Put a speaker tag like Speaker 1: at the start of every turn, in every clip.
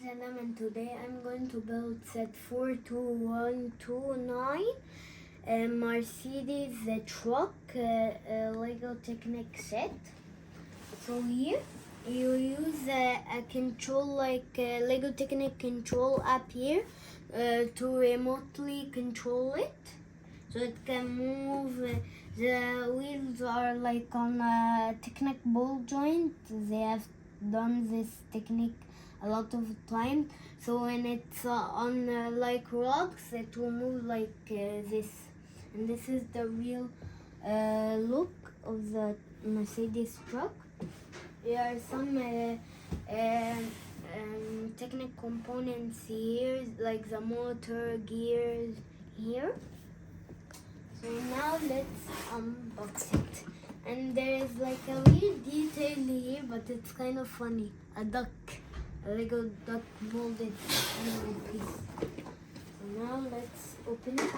Speaker 1: Salam, and today I'm going to build set 42129 Mercedes truck Lego Technic set. So here you use a control like Lego Technic control app here to remotely control it, so it can move. The wheels are like on a Technic ball joint. They have done this technique a lot of time, so when it's on like rocks, it will move like this. And this is the real look of the Mercedes truck. There are some Technic components here, like the motor, gears here. So now let's unbox it. And there is like a weird detail here, but it's kind of funny. A duck, a Lego duck molded in one piece. So now let's open it.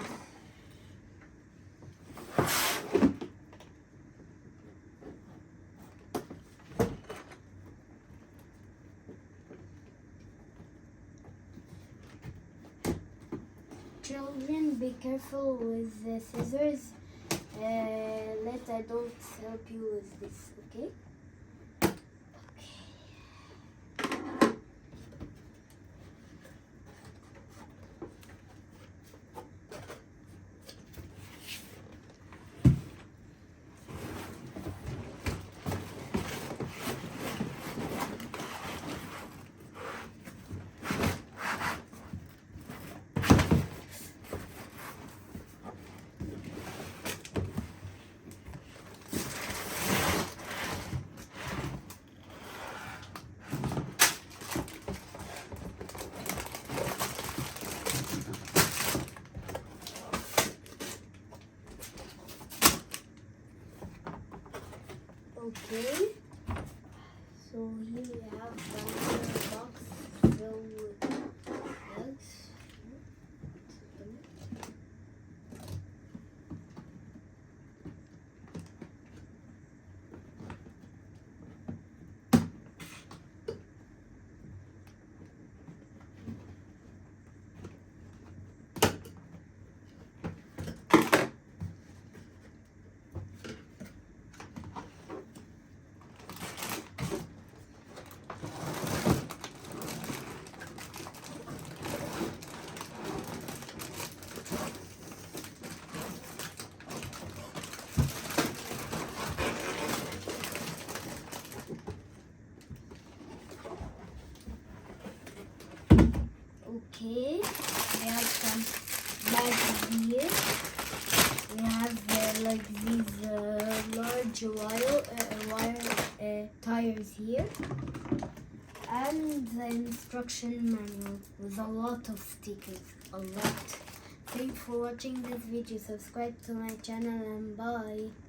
Speaker 1: Children, be careful with the scissors. Let adults help you with this, okay? Okay, so here we have another box filled with eggs. Okay, we have some bags here. We have like these large wire tires here, and the instruction manual with a lot of stickers, a lot. Thanks for watching this video. Subscribe to my channel and bye.